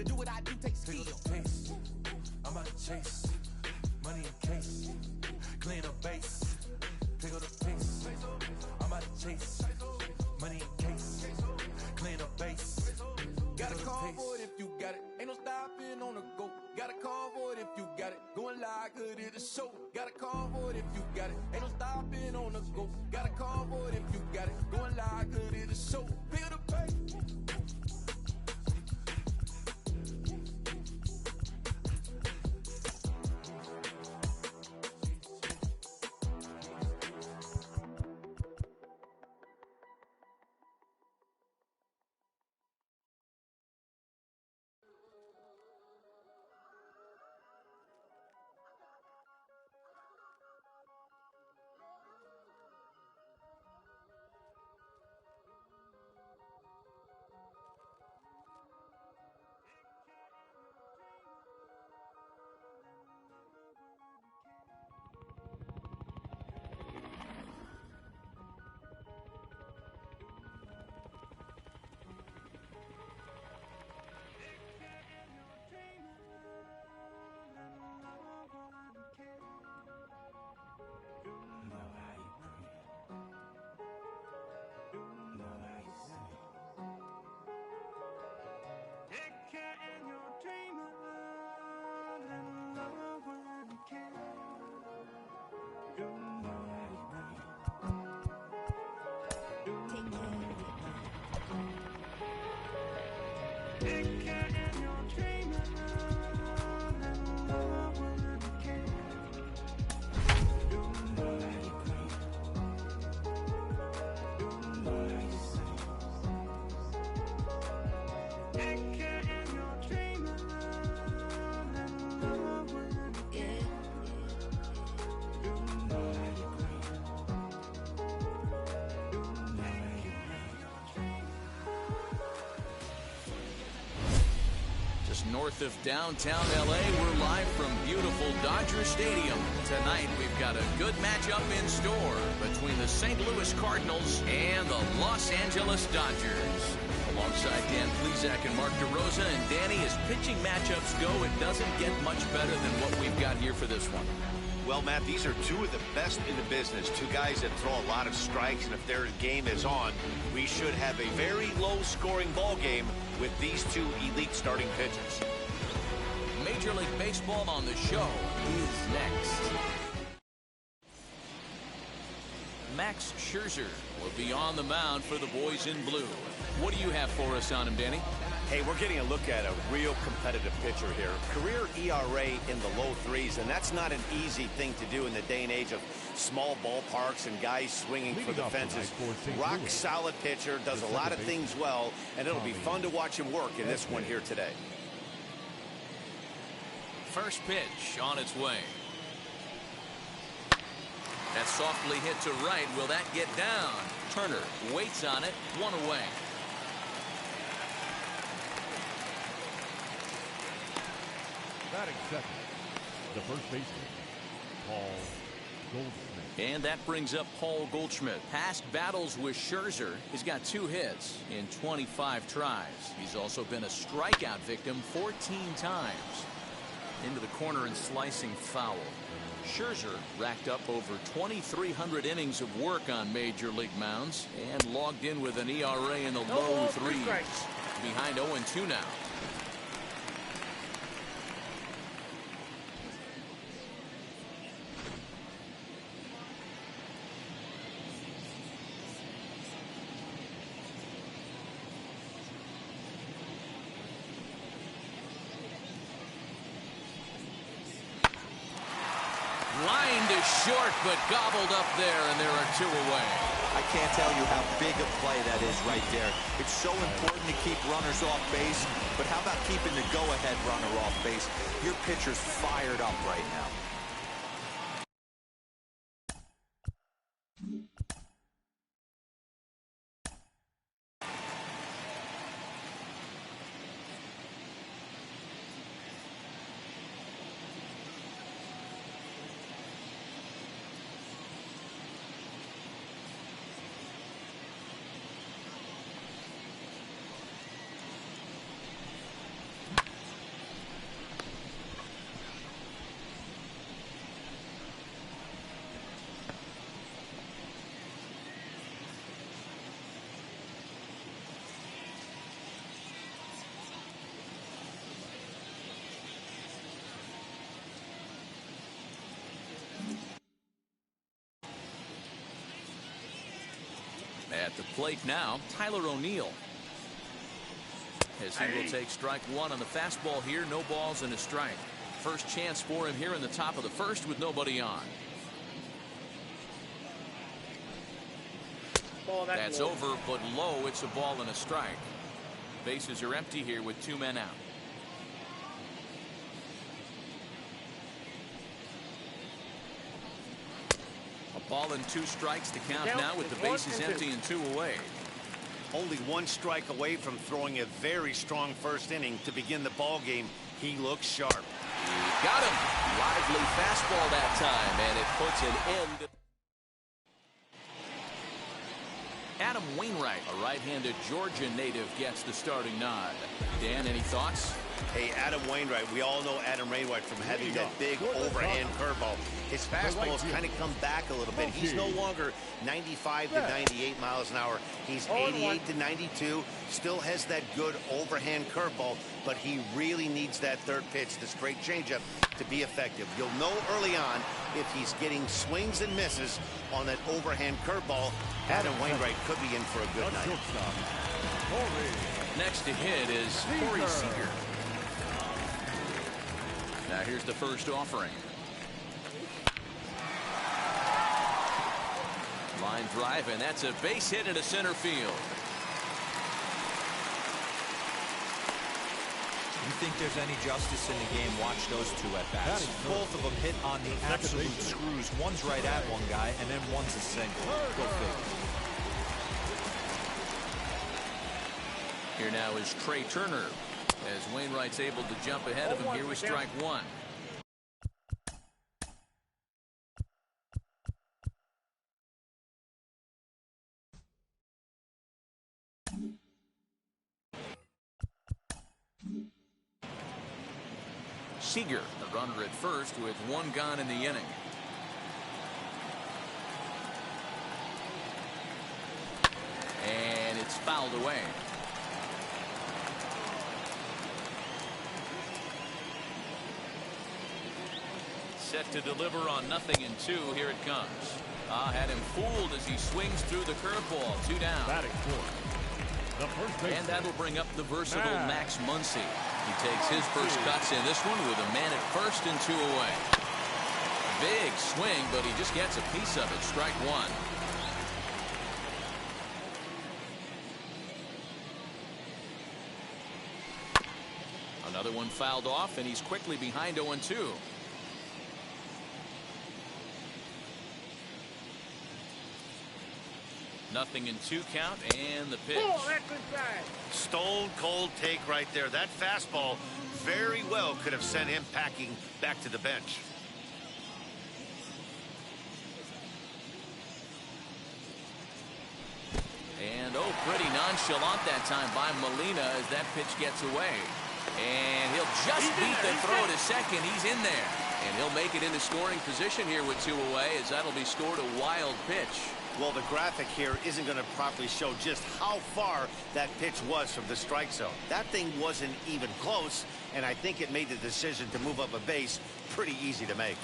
To do what I do takes skill. Taste. I'm about to chase money in case, clean up base, pick up the pace. I'm about to chase money in case, clean up base. Got a call for it if you got it. Ain't no stopping on the go. Got a call for it if you got it. Going live, good at the show. Got a call for it if you got it. Ain't no stopping on the go. Got a call for it if you got it. Going live, good at the show. Pick up the pace. North of downtown LA, we're live from beautiful Dodger Stadium. Tonight we've got a good matchup in store between the St. Louis Cardinals and the Los Angeles Dodgers. Alongside Dan Plesac and Mark DeRosa, and Danny, as pitching matchups go, it doesn't get much better than what we've got here for this one. Well, Matt, these are two of the best in the business. Two guys that throw a lot of strikes, and if their game is on, we should have a very low-scoring ball game with these two elite starting pitchers. Major League Baseball on the show is next. Max Scherzer will be on the mound for the boys in blue. What do you have for us on him, Danny? Hey, we're getting a look at a real competitive pitcher here. Career ERA in the low threes, and that's not an easy thing to do in the day and age of small ballparks and guys swinging for the fences. Rock solid pitcher, does a lot of things well, and it'll be fun to watch him work in this one here today. First pitch on its way. That's softly hit to right. Will that get down? Turner waits on it. One away. Batting second, the first baseman, Paul Goldschmidt. And that brings up Paul Goldschmidt. Past battles with Scherzer, he's got 2 hits in 25 tries. He's also been a strikeout victim 14 times. Into the corner and slicing foul. Scherzer racked up over 2,300 innings of work on major league mounds and logged in with an ERA in the low threes. Behind 0-2 now. Line to short, but gobbled up there, and there are 2 away. I can't tell you how big a play that is right there. It's so important to keep runners off base, but how about keeping the go-ahead runner off base? Your pitcher's fired up right now. plate now, Tyler O'Neill. As he will take strike one on the fastball here. No balls and a strike. First chance for him here in the top of the first with nobody on. That's over, but low. It's a ball and a strike. Bases are empty here with 2 men out. A ball and 2 strikes to count now with the bases empty and 2 away. Only 1 strike away from throwing a very strong first inning to begin the ball game. He looks sharp. He got him. Lively fastball that time, and it puts an end. Adam Wainwright, a right-handed Georgia native, gets the starting nod. Dan, any thoughts? Hey, Adam Wainwright, we all know Adam Wainwright from having that big overhand curveball. His fastball has kind of come back a little bit. He's no longer 95 to 98 miles an hour. He's 88 to 92, still has that good overhand curveball, but he really needs that third pitch, the straight changeup, to be effective. You'll know early on if he's getting swings and misses on that overhand curveball. Adam Wainwright could be in for a good night. Next to hit is Corey Seager. Now here's the first offering. Line drive, and that's a base hit into center field. You think there's any justice in the game? Watch those 2 at bats. Both of them hit on the absolute screws. One's right at one guy, and then one's a single. Go figure. Here now is Trey Turner, as Wainwright's able to jump ahead of him here with strike one. Seager, the runner at first, with 1 gone in the inning. And it's fouled away. Set to deliver on 0-2. Here it comes. Had him fooled as he swings through the curveball. 2 down. Batting fourth, the first baseman. And that'll bring up the versatile Max Muncy. He takes his first cuts in this one with a man at first and 2 away. Big swing, but he just gets a piece of it. Strike one. Another one fouled off, and he's quickly behind 0-2. Nothing in 2 count, and the pitch. Stone cold take right there. That fastball very well could have sent him packing back to the bench. And pretty nonchalant that time by Molina as that pitch gets away. And he'll just beat the throw to second. He's in there. And he'll make it into scoring position here with 2 away, as that'll be scored a wild pitch. Well, the graphic here isn't going to properly show just how far that pitch was from the strike zone. That thing wasn't even close, and I think it made the decision to move up a base pretty easy to make.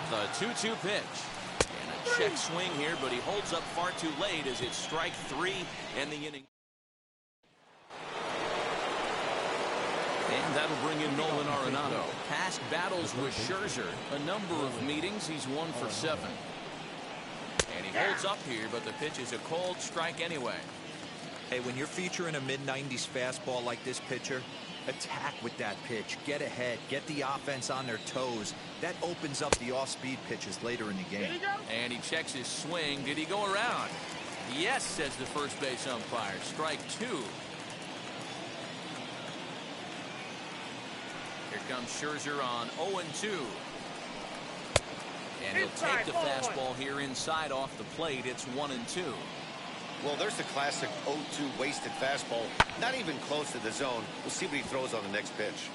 The 2-2 pitch. And a check swing here, but he holds up far too late as it's strike 3 in the inning. And that'll bring in Nolan Arenado. Past battles with Scherzer, a number of meetings, he's 1 for 7. And he holds up here, but the pitch is a cold strike anyway. Hey, when you're featuring a mid-90s fastball like this pitcher, attack with that pitch. Get ahead. Get the offense on their toes. That opens up the off-speed pitches later in the game. And he checks his swing. Did he go around? Yes, says the first base umpire. Strike 2. Here comes Scherzer on 0-2. And he'll take the fastball here inside off the plate. It's 1-2. Well, there's the classic 0-2 wasted fastball. Not even close to the zone. We'll see what he throws on the next pitch.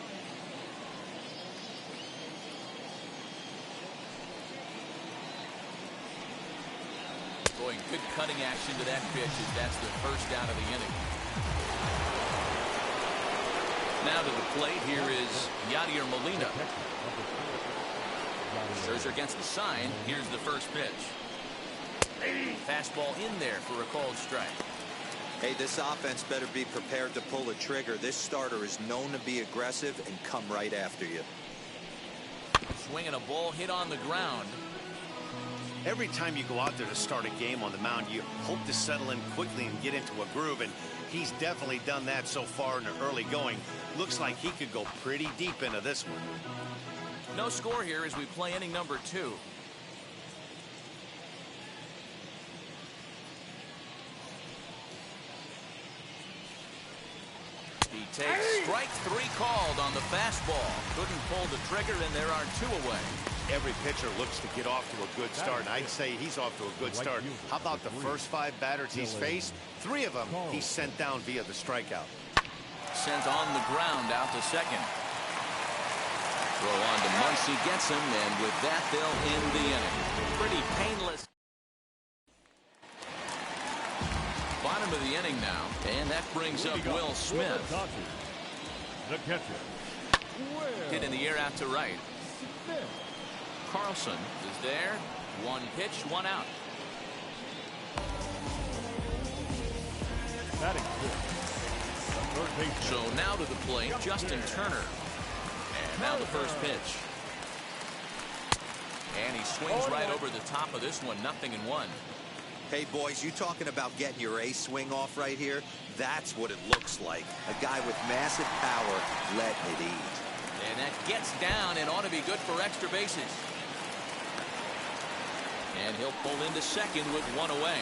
Boy, good cutting action to that pitch as that's the first out of the inning. Now to the plate, here is Yadier Molina. Scherzer gets the sign. Here's the first pitch. Fastball in there for a called strike. Hey, this offense better be prepared to pull a trigger. This starter is known to be aggressive and come right after you. Swinging a ball hit on the ground. Every time you go out there to start a game on the mound, you hope to settle in quickly and get into a groove, and he's definitely done that so far in the early going. Looks like he could go pretty deep into this one. No score here as we play inning number 2. He takes strike 3 called on the fastball. Couldn't pull the trigger, and there are 2 away. Every pitcher looks to get off to a good start, and I'd say he's off to a good start. How about the first 5 batters he's faced? 3 of them he's sent down via the strikeout. Sent on the ground out to second. Throw on to Muncy, gets him, and with that they'll end the inning. Pretty painless. Bottom of the inning now, and that brings up Will Smith. The catcher. Hit in the air out to right. Carlson is there. 1 pitch, 1 out. Batting fifth. So now to the plate, Justin Turner. And now the first pitch. And he swings right over the top of this one, 0-1. Hey, boys, you talking about getting your ace swing off right here? That's what it looks like. A guy with massive power letting it eat. And that gets down and ought to be good for extra bases. And he'll pull into second with 1 away.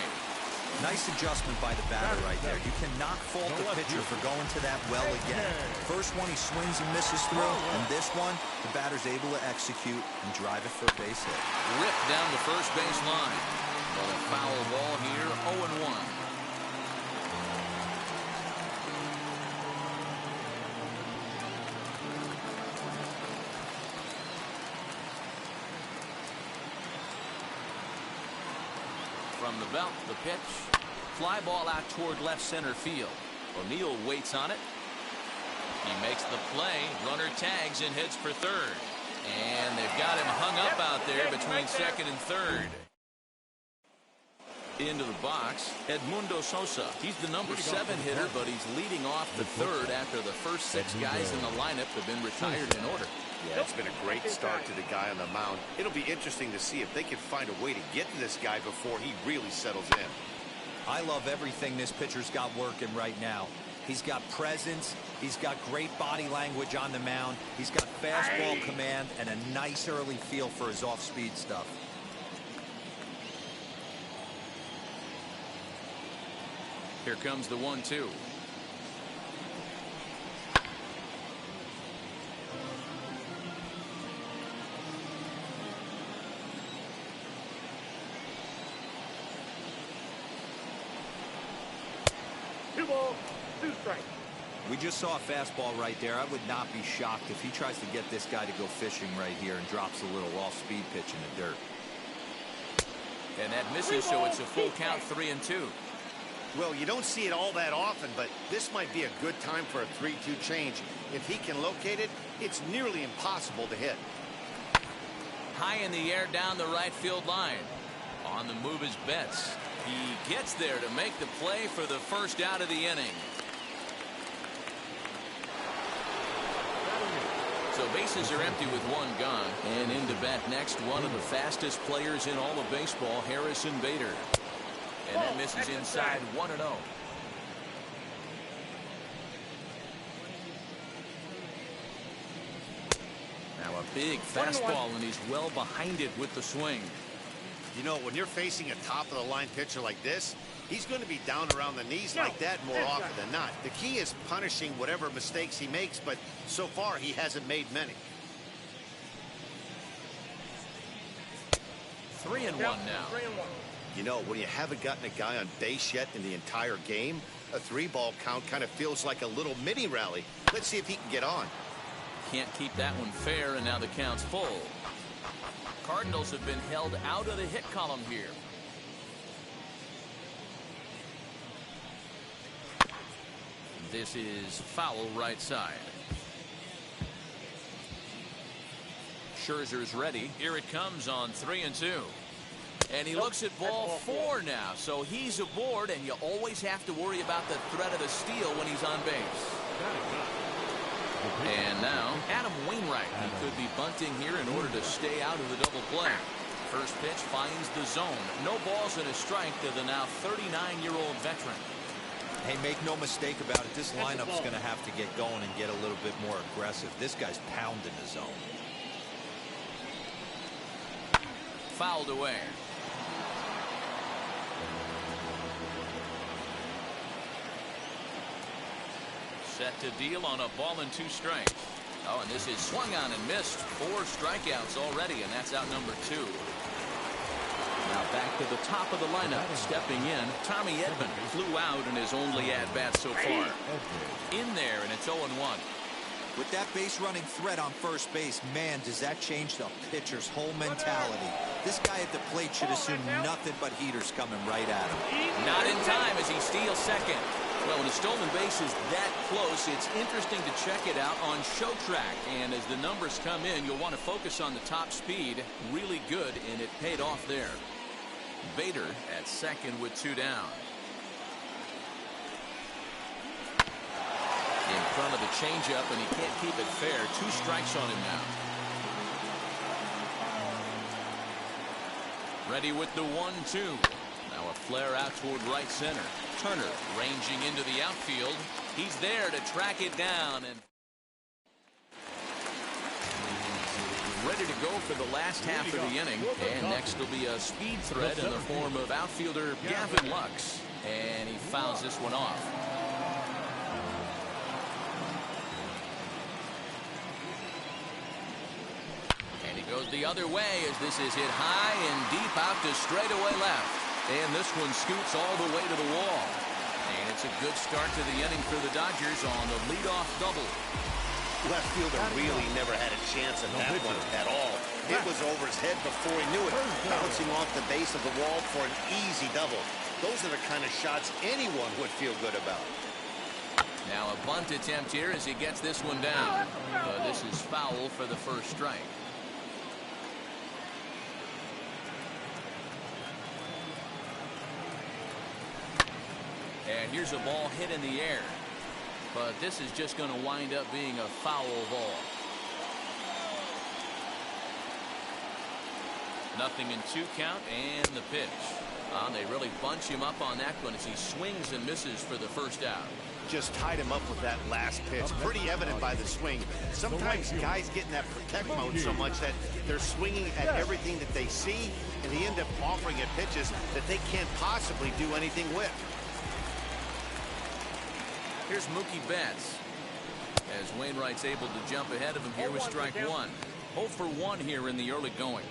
Nice adjustment by the batter right there. You cannot fault the pitcher for going to that well again. First one he swings and misses through, and this one, the batter's able to execute and drive it for a base hit. Ripped down the first base line. But a foul ball here, 0-1. From the belt, the pitch. Fly ball out toward left center field. O'Neill waits on it. He makes the play. Runner tags and heads for third. And they've got him hung up out there between second and third. Into the box, Edmundo Sosa. He's the number 7 hitter, but he's leading off the third after the first 6 guys in the lineup have been retired in order. Yeah, it's been a great start to the guy on the mound. It'll be interesting to see if they can find a way to get to this guy before he really settles in. I love everything this pitcher's got working right now. He's got presence. He's got great body language on the mound. He's got fastball command and a nice early feel for his off-speed stuff. Here comes the 1-2. We just saw a fastball right there. I would not be shocked if he tries to get this guy to go fishing right here and drops a little off-speed pitch in the dirt. And that misses, so it's a full count, 3-2. Well, you don't see it all that often, but this might be a good time for a 3-2 change. If he can locate it, it's nearly impossible to hit. High in the air down the right field line. On the move is Betts. He gets there to make the play for the first out of the inning. So bases are empty with 1 gone. And into bat next, one of the fastest players in all of baseball, Harrison Bader. And that misses inside, 1-0. Now a big fastball, and he's well behind it with the swing. You know, when you're facing a top-of-the-line pitcher like this, he's going to be down around the knees like that more often than not. The key is punishing whatever mistakes he makes, but so far he hasn't made many. 3-1 now. You know, when you haven't gotten a guy on base yet in the entire game, a 3-ball count kind of feels like a little mini rally. Let's see if he can get on. Can't keep that one fair, and now the count's full. Cardinals have been held out of the hit column here. This is foul right side. Scherzer's ready. Here it comes on 3-2. And he looks at ball 4 now. So he's aboard, and you always have to worry about the threat of the steal when he's on base. And now, Adam Wainwright. He could be bunting here in order to stay out of the double play. First pitch finds the zone. No balls and a strike to the now 39-year-old veteran. Hey, make no mistake about it. This lineup's going to have to get going and get a little bit more aggressive. This guy's pounding the zone. Fouled away. Set to deal on a ball and 2 strikes. Oh, and this is swung on and missed. 4 strikeouts already, and that's out number 2. Now back to the top of the lineup. Stepping in, Tommy Edman flew out in his only at-bat so far. In there, and it's 0-1. With that base running threat on first base, man, does that change the pitcher's whole mentality. This guy at the plate should assume nothing but heaters coming right at him. Not in time as he steals second. Well, when a stolen base is that close, it's interesting to check it out on Show Track. And as the numbers come in, you'll want to focus on the top speed. Really good, and it paid off there. Bader at second with 2 down. In front of the changeup, and he can't keep it fair. 2 strikes on him now. Ready with the 1-2. Now a flare out toward right center. Turner ranging into the outfield. He's there to track it down. And ready to go for the last half of the inning. And next will be a speed threat in the form of outfielder Gavin Lux. And he fouls this one off. And he goes the other way as this is hit high and deep out to straightaway left. And this one scoots all the way to the wall. And it's a good start to the inning for the Dodgers on the leadoff double. Left fielder really never had a chance at that one at all. It was over his head before he knew it, bouncing off the base of the wall for an easy double. Those are the kind of shots anyone would feel good about. Now a bunt attempt here as he gets this one down. But this is foul for the first strike. And here's a ball hit in the air. But this is just going to wind up being a foul ball. 0-2 count and the pitch. They really bunch him up on that one as he swings and misses for the first out. Just tied him up with that last pitch. Pretty evident by the swing. Sometimes guys get in that protect mode so much that they're swinging at everything that they see, and they end up offering at pitches that they can't possibly do anything with. Here's Mookie Betts as Wainwright's able to jump ahead of him here with strike 1. 0 for 1 here in the early going.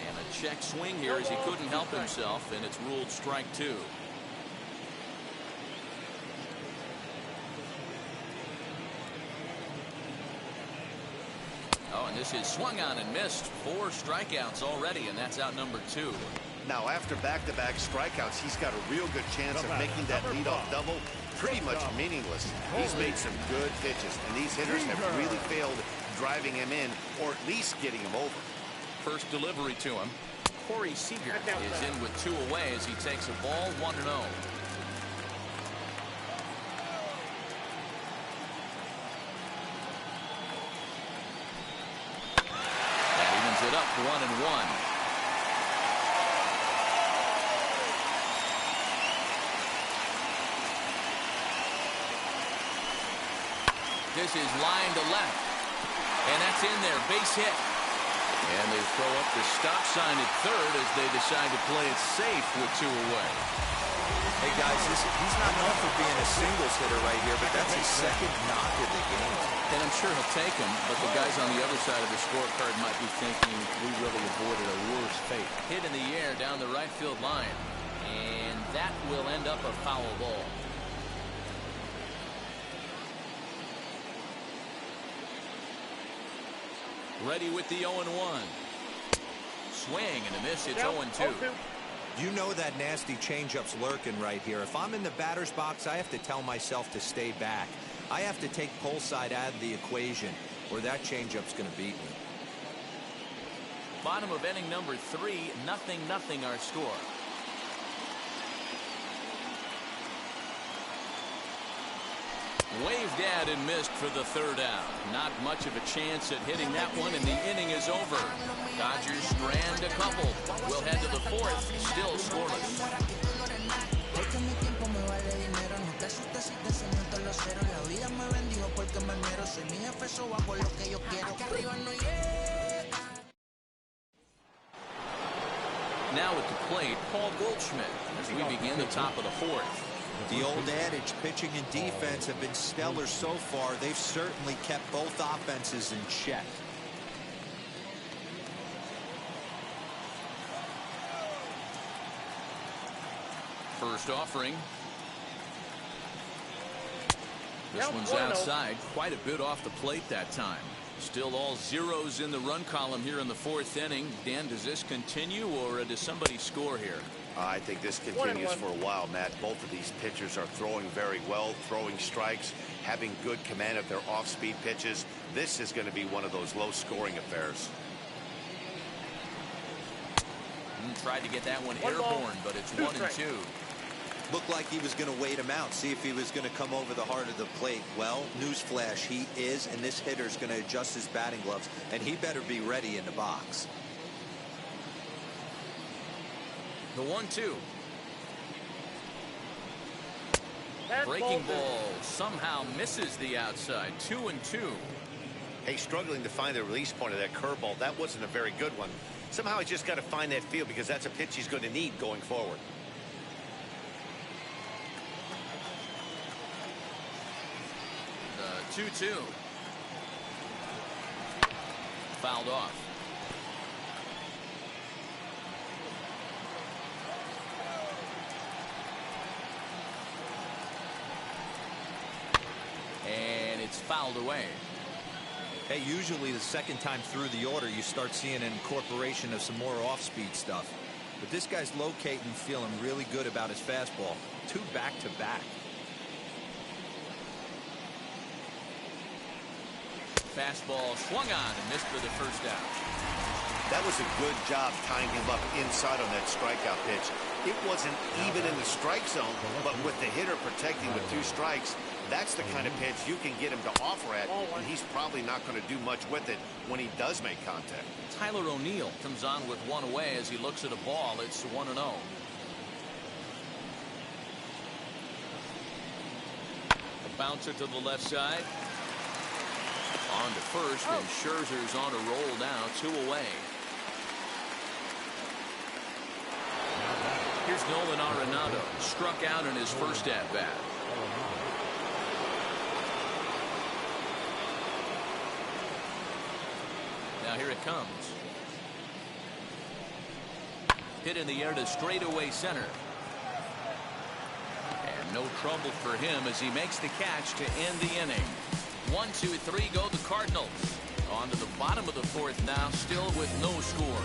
And a check swing here as he couldn't help himself, and it's ruled strike 2. This is swung on and missed. 4 strikeouts already, and that's out number 2. Now, after back-to-back strikeouts, he's got a real good chance of making that leadoff double pretty much meaningless. He's made some good pitches, and these hitters have really failed driving him in or at least getting him over. First delivery to him. Corey Seager is in with 2 away as he takes a ball 1-0. It up 1-1. This is line to left, and that's in there, base hit. And they throw up the stop sign at third as they decide to play it safe with 2 away. Hey guys, he's not known for being a singles hitter right here, but that's his second knock of the game. And I'm sure he'll take him, but the guys on the other side of the scorecard might be thinking we really avoided a worse fate. Hit in the air down the right field line, and that will end up a foul ball. Ready with the 0-1. Swing and a miss. It's 0-2. You know that nasty changeup's lurking right here. If I'm in the batter's box, I have to tell myself to stay back. I have to take pull side out of the equation, or that changeup's going to beat me. Bottom of inning number 3, 0-0 our score. Waved at and missed for the 3rd out. Not much of a chance at hitting that one, and the inning is over. Dodgers strand a couple. We'll head to the 4th, still scoreless. Now at the plate, Paul Goldschmidt, as we begin the top of the 4th. The old adage, pitching and defense have been stellar so far. They've certainly kept both offenses in check. First offering. This one's outside, quite a bit off the plate that time. Still all zeros in the run column here in the 4th inning. Dan, does this continue, or does somebody score here? I think this continues for a while, Matt. Both of these pitchers are throwing very well, throwing strikes, having good command of their off-speed pitches. This is going to be one of those low-scoring affairs. Tried to get that one airborne, but it's 1-2. Looked like he was going to wait him out, see if he was going to come over the heart of the plate. Well, newsflash, he is, and this hitter's going to adjust his batting gloves, and he better be ready in the box. The 1-2. Breaking ball somehow misses the outside. 2-2. Hey, struggling to find the release point of that curveball. That wasn't a very good one. Somehow he's just got to find that feel, because that's a pitch he's going to need going forward. The 2-2. Fouled off. And it's fouled away. Hey, usually the second time through the order, you start seeing an incorporation of some more off-speed stuff. But this guy's locating, feeling really good about his fastball. 2 back-to-back. Fastball swung on and missed for the 1st out. That was a good job tying him up inside on that strikeout pitch. It wasn't even in the strike zone, but with the hitter protecting with 2 strikes, that's the kind of pitch you can get him to offer at, and he's probably not going to do much with it when he does make contact. Tyler O'Neill comes on with 1 away as he looks at a ball. It's 1-0. A bouncer to the left side. On to first, and Scherzer's on a roll now, 2 away. Here's Nolan Arenado, struck out in his first at-bat. Now here it comes. Hit in the air to straightaway center. And no trouble for him as he makes the catch to end the inning. 1, 2, 3 go the Cardinals. On to the bottom of the 4th now, still with no score.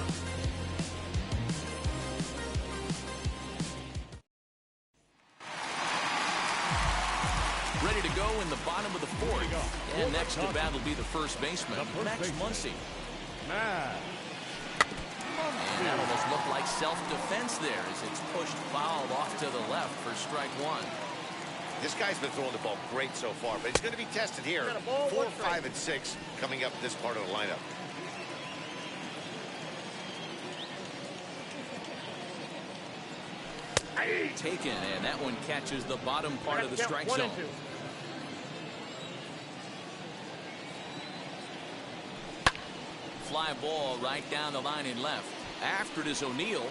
Ready to go in the bottom of the 4th. And next to bat will be the first baseman, Max Muncy. And that almost looked like self-defense there as it's pushed foul off to the left for strike 1. This guy's been throwing the ball great so far, but he's going to be tested here. 4, 5, and 6 coming up in this part of the lineup. Taken, and that one catches the bottom part of the strike zone. Fly ball right down the line in left. After it is O'Neill.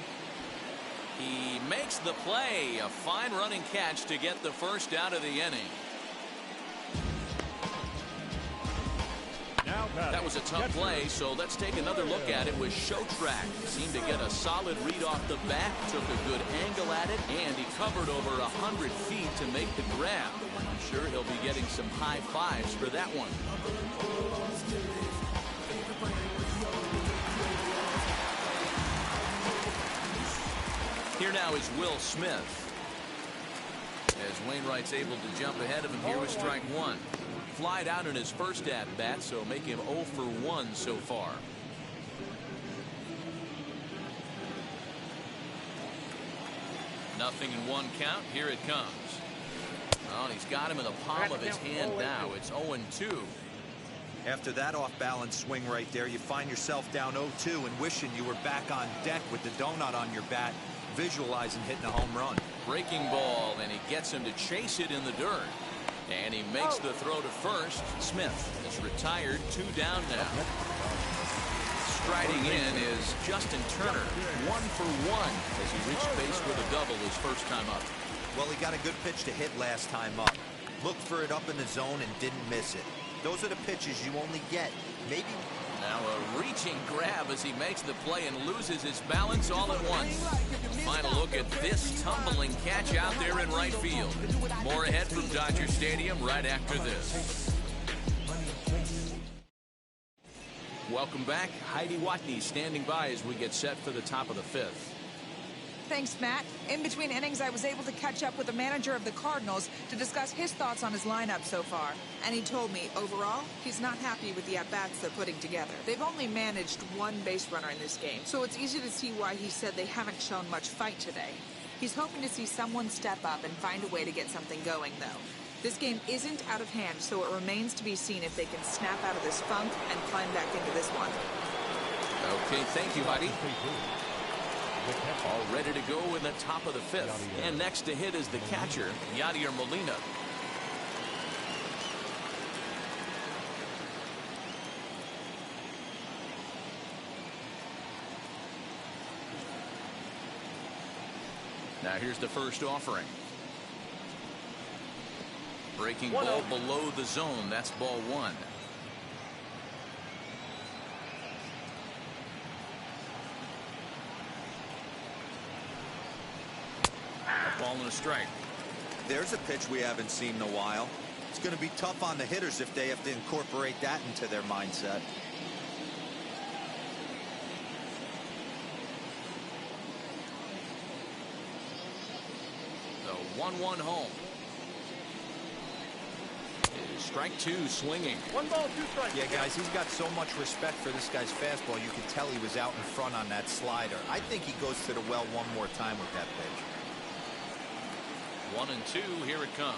He makes the play. A fine running catch to get the first out of the inning. That was a tough play, so let's take another look at it with Showtrack. Seemed to get a solid read off the bat, took a good angle at it, and he covered over 100 feet to make the grab. I'm sure he'll be getting some high fives for that one. Here Here now is Will Smith. As Wainwright's able to jump ahead of him here with strike one. Flied out in his first at-bat, so make him 0 for 1 so far. Nothing in one count. Here it comes. Oh, and he's got him in the palm of his hand now. It's 0-2. After that off-balance swing right there, you find yourself down 0-2 and wishing you were back on deck with the donut on your bat, visualizing hitting a home run. Breaking ball, and he gets him to chase it in the dirt. And he makes the throw to first. Smith is retired, 2 down now. Striding in is Justin Turner, 1 for 1 as he reached base with a double his first time up. Well, he got a good pitch to hit last time up. Looked for it up in the zone and didn't miss it. Those are the pitches you only get. Maybe. Now a reaching grab as he makes the play and loses his balance all at once. Final look at this tumbling catch out there in right field. More ahead from Dodger Stadium right after this. Welcome back. Heidi Watney standing by as we get set for the top of the fifth. Thanks, Matt. In between innings, I was able to catch up with the manager of the Cardinals to discuss his thoughts on his lineup so far. And he told me, overall, he's not happy with the at-bats they're putting together. They've only managed 1 base runner in this game, so it's easy to see why he said they haven't shown much fight today. He's hoping to see someone step up and find a way to get something going, though. This game isn't out of hand, so it remains to be seen if they can snap out of this funk and climb back into this one. Okay, thank you, Heidi. All ready to go in the top of the fifth. And next to hit is the catcher, Yadier Molina. Now here's the first offering. Breaking ball below the zone. That's ball 1. Ball and a strike. There's a pitch we haven't seen in a while. It's going to be tough on the hitters if they have to incorporate that into their mindset. The 1-1 home. It is strike 2 swinging. 1 ball, 2 strikes. Yeah, guys, he's got so much respect for this guy's fastball. You can tell he was out in front on that slider. I think he goes to the well one more time with that pitch. 1 and 2. Here it comes.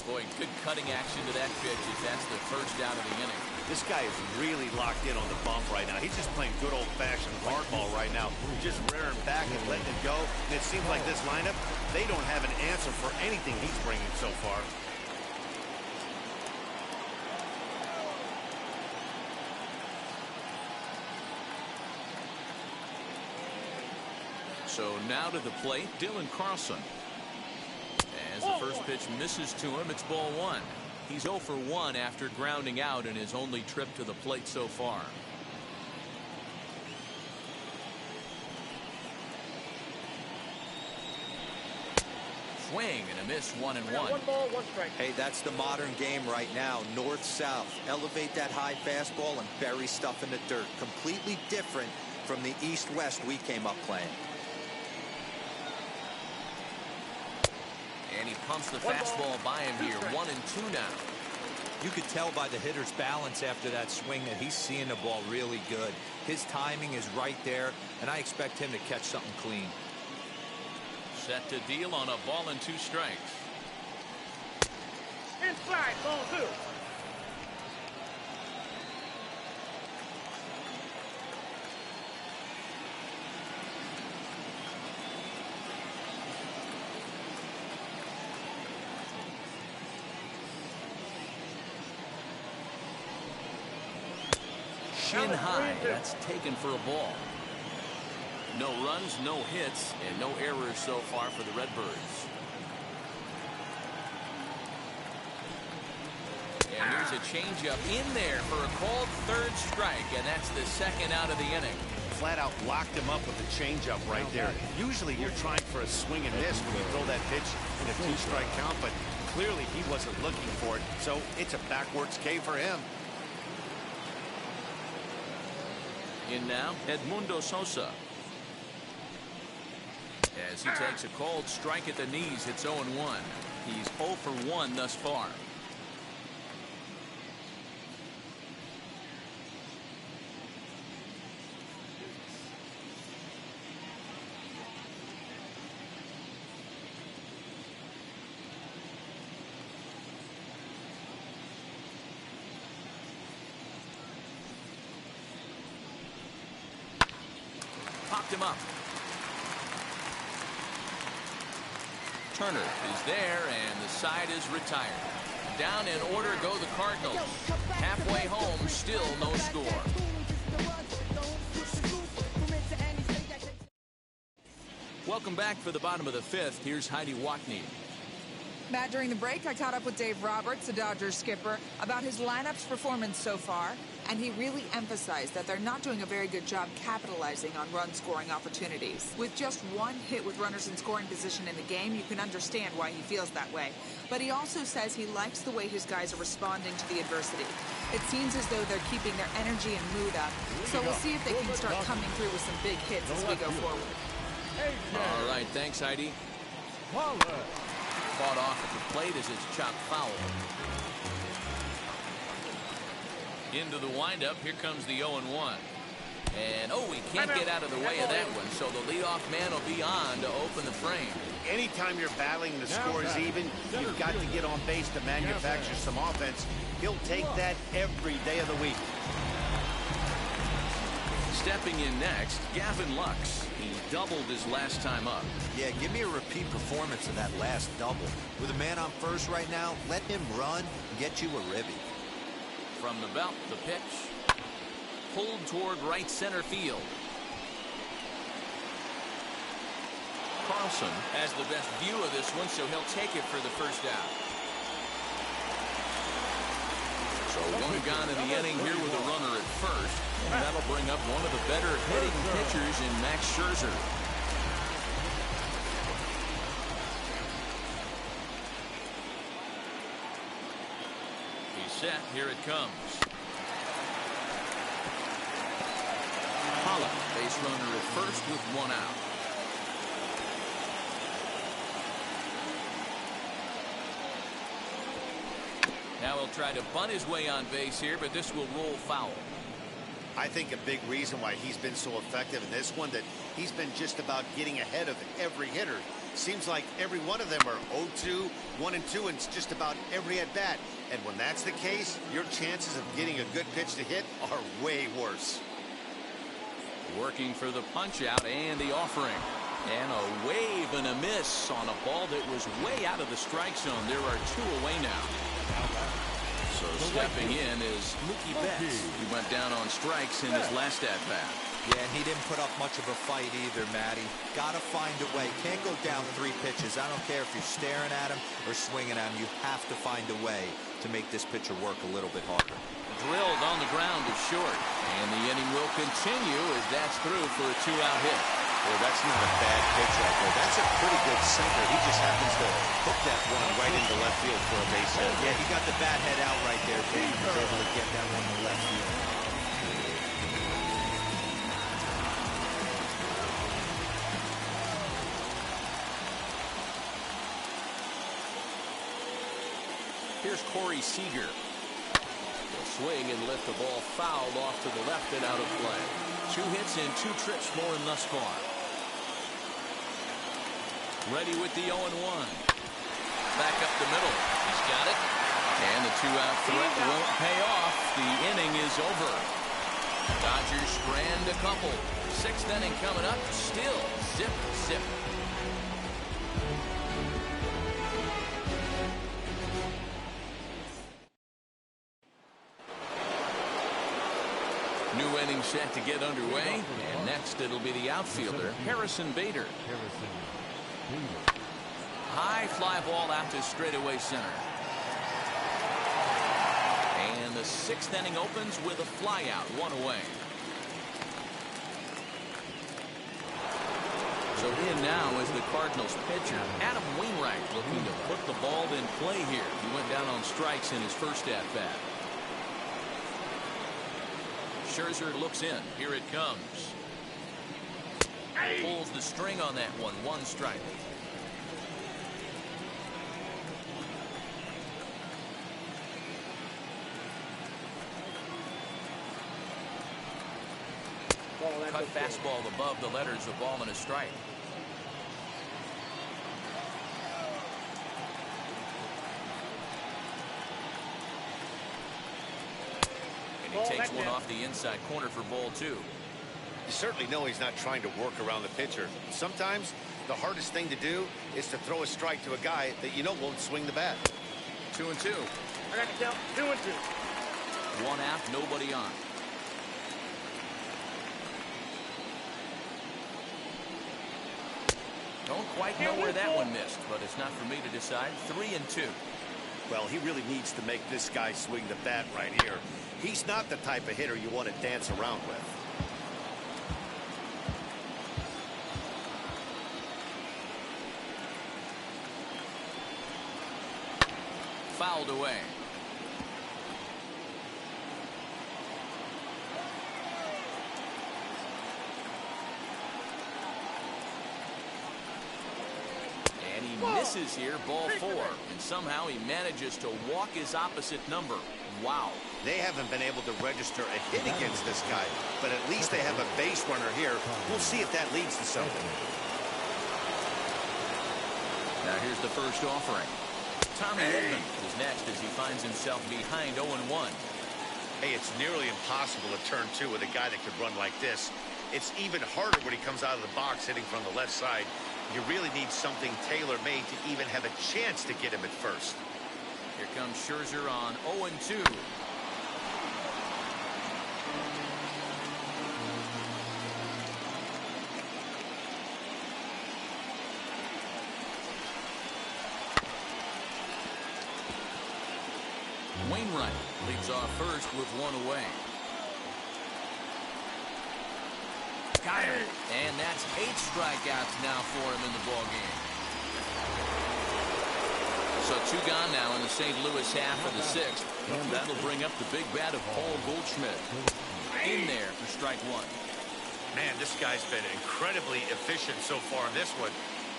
Boy, good cutting action to that pitch as that's the first out of the inning. This guy is really locked in on the bump right now. He's just playing good old-fashioned hardball right now. Just rearing back and letting it go. And it seems like this lineup, they don't have an answer for anything he's bringing so far. So now to the plate, Dylan Carlson. As the first pitch misses to him, it's ball 1. He's 0 for 1 after grounding out in his only trip to the plate so far. Swing and a miss, 1 and 1. 1 ball, 1 strike. Hey, that's the modern game right now. North-south. Elevate that high fastball and bury stuff in the dirt. Completely different from the east-west we came up playing. And he pumps the fastball by him here. 1 and 2 now. You could tell by the hitter's balance after that swing that he's seeing the ball really good. His timing is right there, and I expect him to catch something clean. Set to deal on a ball and 2 strikes. Inside, ball 2. Shin high. That's taken for a ball. No runs, no hits, and no errors so far for the Redbirds. And here's a changeup in there for a called 3rd strike, and that's the 2nd out of the inning. Flat out locked him up with the changeup right there. Usually you're trying for a swing and miss when you throw that pitch in a 2-strike count, but clearly he wasn't looking for it, so it's a backwards K for him. In now, Edmundo Sosa. As he takes a cold strike at the knees, it's 0-1. He's 0 for 1 thus far. Popped him up. Turner is there, and the side is retired. Down in order go the Cardinals. Halfway home, still no score. Welcome back for the bottom of the 5th. Here's Heidi Watney. Matt, during the break, I caught up with Dave Roberts, the Dodgers skipper, about his lineup's performance so far, and he really emphasized that they're not doing a very good job capitalizing on run-scoring opportunities. With just one hit with runners in scoring position in the game, you can understand why he feels that way. But he also says he likes the way his guys are responding to the adversity. It seems as though they're keeping their energy and mood up, so we'll see if they can start coming through with some big hits as we go forward. All right, thanks, Heidi. Fought off at the plate as it's chopped foul. Into the windup, here comes the 0-1. And, oh, he can't get out of the way of that one, so the leadoff man will be on to open the frame. Anytime you're battling, the score is even, you've got to get on base to manufacture some offense. He'll take that every day of the week. Stepping in next, Gavin Lux. He doubled his last time up. Yeah, give me a repeat performance of that last double. With a man on first right now, let him run and get you a ribby. From the belt, the pitch. Pulled toward right center field. Carlson has the best view of this one, so he'll take it for the first out. So one gone in the inning here with a runner at first, and that'll bring up one of the better hitting pitchers in Max Scherzer. He's set. Here it comes. Holland, base runner at first with one out. Now he'll try to bunt his way on base here, but this will roll foul. I think a big reason why he's been so effective in this one, that he's been just about getting ahead of every hitter. Seems like every one of them are 0-2, 1-2, and it's just about every at-bat. And when that's the case, your chances of getting a good pitch to hit are way worse. Working for the punch-out and the offering. And a wave and a miss on a ball that was way out of the strike zone. There are two away now. So stepping in is Mookie Betts. He went down on strikes in his last at-bat. Yeah, he didn't put up much of a fight either, Matty. Gotta find a way. Can't go down 3 pitches. I don't care if you're staring at him or swinging at him. You have to find a way to make this pitcher work a little bit harder. Drilled on the ground is short. And the inning will continue as that's through for a 2-out hit. Well, that's not a bad pitch right there. That's a pretty good sinker. He just happens to hook that one right into left field for a base hit. Yeah, he got the bat head out right there. He was able to get that one to left field. Here's Corey Seager. He'll swing and lift the ball foul off to the left and out of play. 2 hits and 2 trips for him thus far. Ready with the 0-1. Back up the middle. He's got it. And the 2-out threat won't pay off. The inning is over. Dodgers strand a couple. 6th inning coming up. Still zip, zip. New inning set to get underway. And next it'll be the outfielder, Harrison Bader. High fly ball out to straightaway center. And the 6th inning opens with a fly out, 1 away. So in now is the Cardinals pitcher, Adam Wainwright, looking to put the ball in play here. He went down on strikes in his first at-bat. Scherzer looks in. Here it comes. Pulls the string on that one. 1 strike. Cut fastball above the letters, a ball and a strike. And he takes one off the inside corner for ball 2. You certainly know he's not trying to work around the pitcher. Sometimes the hardest thing to do is to throw a strike to a guy that you know won't swing the bat. 2-2. I got to count 2-2. 1 out, nobody on. Don't quite know where that one missed, but it's not for me to decide. 3-2. Well, he really needs to make this guy swing the bat right here. He's not the type of hitter you want to dance around with. Fouled away. And he misses here, ball 4. And somehow he manages to walk his opposite number. Wow. They haven't been able to register a hit against this guy, but at least they have a base runner here. We'll see if that leads to something. Now here's the first offering. Tommy Edman is next as he finds himself behind 0-1. Hey, it's nearly impossible to turn 2 with a guy that could run like this. It's even harder when he comes out of the box hitting from the left side. You really need something tailor-made to even have a chance to get him at first. Here comes Scherzer on 0-2. Wainwright leads off first with 1 away. Got him. And that's 8 strikeouts now for him in the ballgame. So 2 gone now in the St. Louis half of the 6th. And that'll bring up the big bat of Paul Goldschmidt. In there for strike 1. Man, this guy's been incredibly efficient so far in this one,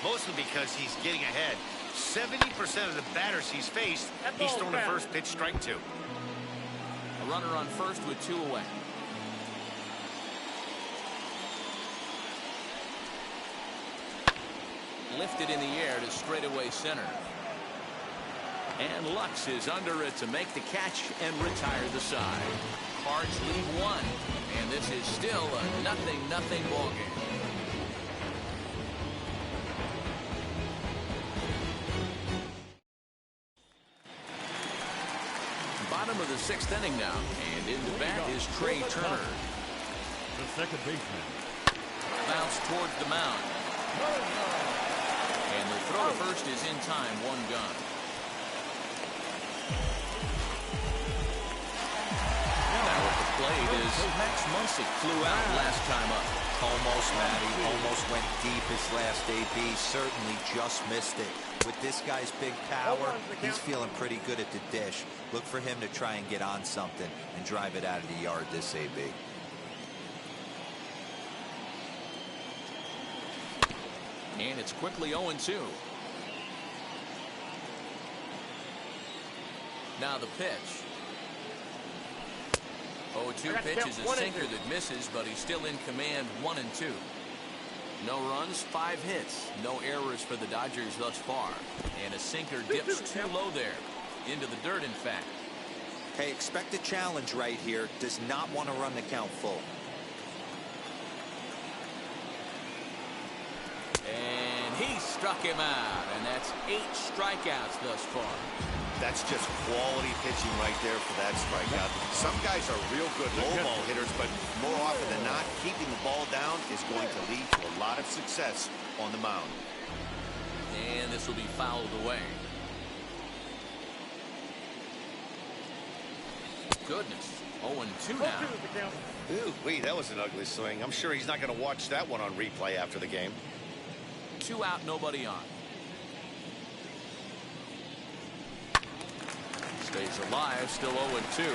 mostly because he's getting ahead. 70% of the batters he's faced, he's thrown a first pitch strike to. A runner on first with 2 away. Lifted in the air to straightaway center. And Lux is under it to make the catch and retire the side. Cards lead 1, and this is still a 0-0 ball game. Bottom of the 6th inning now, and in the bat is Trey Turner. The second baseman. Bounce towards the mound. And the throw to first is in time, 1 gone. Now at the plate is Max Muncy. Flew out last time up. Almost, Matty. Almost went deep his last AB. Certainly just missed it. With this guy's big power, he's feeling pretty good at the dish. Look for him to try and get on something and drive it out of the yard this AB. And it's quickly 0-2. Now the pitch. 0-2 pitch is a sinker that misses, but he's still in command. 1-2. No runs, 5 hits. No errors for the Dodgers thus far. And a sinker dips too low there. Into the dirt, in fact. Hey, expect a challenge right here. Does not want to run the count full. And he struck him out. And that's 8 strikeouts thus far. That's just quality pitching right there for that strikeout. Some guys are real good low ball hitters, but more often than not, keeping the ball down is going to lead to a lot of success on the mound. And this will be fouled away. Goodness. 0-2 now. Ooh, that was an ugly swing. I'm sure he's not going to watch that one on replay after the game. 2 out, nobody on. Stays alive, still 0-2.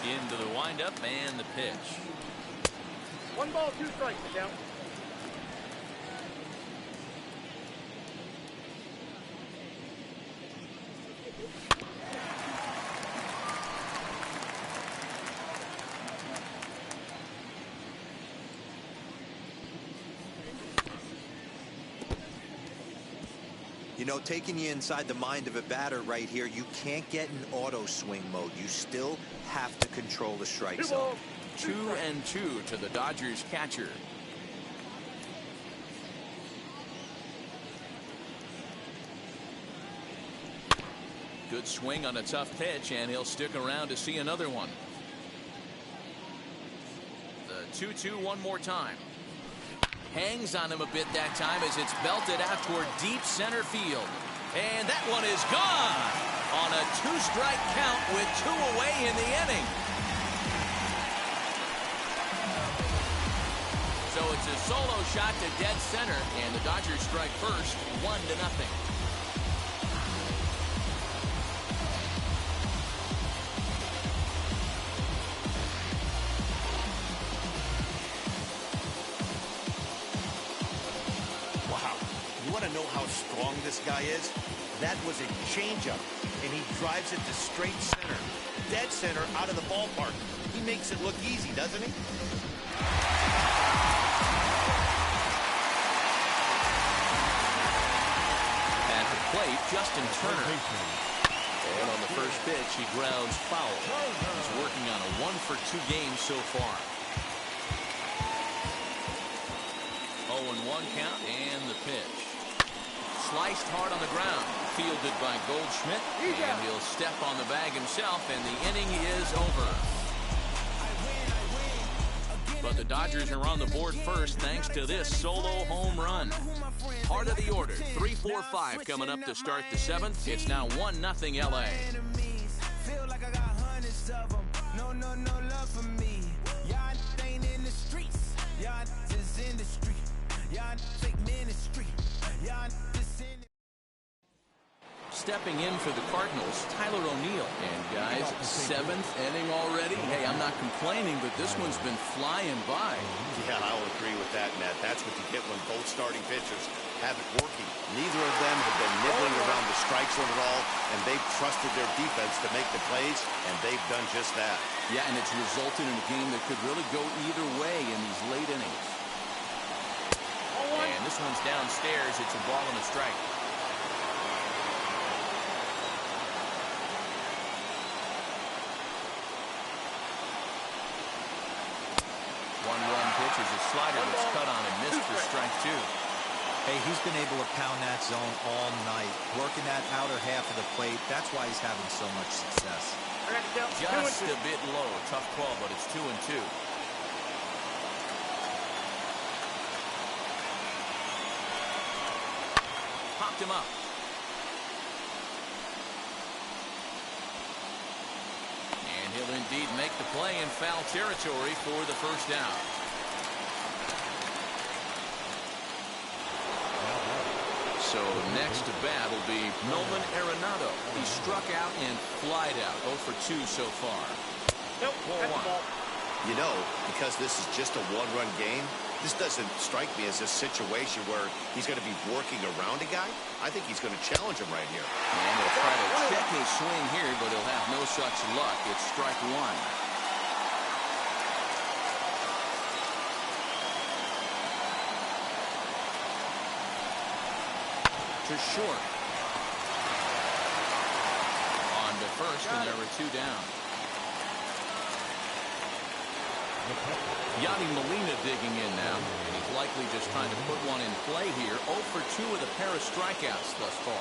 Into the windup and the pitch. 1 ball, 2 strikes, count. You know, taking you inside the mind of a batter right here, you can't get in auto swing mode. You still have to control the strike 2 zone. balls, 2-2 to the Dodgers catcher. Good swing on a tough pitch, and he'll stick around to see another one. The 2-2 one more time. Hangs on him a bit that time as it's belted out toward deep center field. And that one is gone on a 2-strike count with 2 away in the inning. So it's a solo shot to dead center, and the Dodgers strike first, 1-0. Know how strong this guy is? That was a changeup, and he drives it to straight center, dead center, out of the ballpark. He makes it look easy, doesn't he? At the plate, Justin Turner. And on the first pitch, he grounds foul. He's working on a 1-for-2 game so far. 0-1 count, and the pitch. Sliced hard on the ground, fielded by Goldschmidt, and he'll step on the bag himself, and the inning is over. But the Dodgers are on the board first thanks to this solo home run. Part of the order, 3-4-5 coming up to start the 7th. It's now 1-0 LA. Feel like I got hundreds of them. No love for me. Y'all ain't in the streets. Y'all is in the street. Y'all take ministry. Y'all Stepping in for the Cardinals, Tyler O'Neill. And guys, 7th inning already. Hey, I'm not complaining, but this one's been flying by. Yeah, I'll agree with that, Matt. That's what you get when both starting pitchers have it working. Neither of them have been nibbling around the strike zone at all, and they've trusted their defense to make the plays, and they've done just that. Yeah, and it's resulted in a game that could really go either way in these late innings. And this one's downstairs. It's a ball and a strike. 1-1 pitch is a slider that's cut on and missed for strike 2. Hey, he's been able to pound that zone all night, working that outer half of the plate. That's why he's having so much success. Just a bit low. Tough call, but it's 2-2. Popped him up. And he'll indeed make the play in foul territory for the first out. So next to bat will be Nolan Arenado. He struck out and flied out. 0 for 2 so far. Nope, that's the ball. You know, because this is just a one-run game, this doesn't strike me as a situation where he's going to be working around a guy. I think he's going to challenge him right here. And he'll try to check his swing here, but he'll have no such luck. It's strike 1. To short. On to first, and there were 2 down. Yadi Molina digging in now, and he's likely just trying to put one in play here. 0 for 2 with a pair of strikeouts thus far.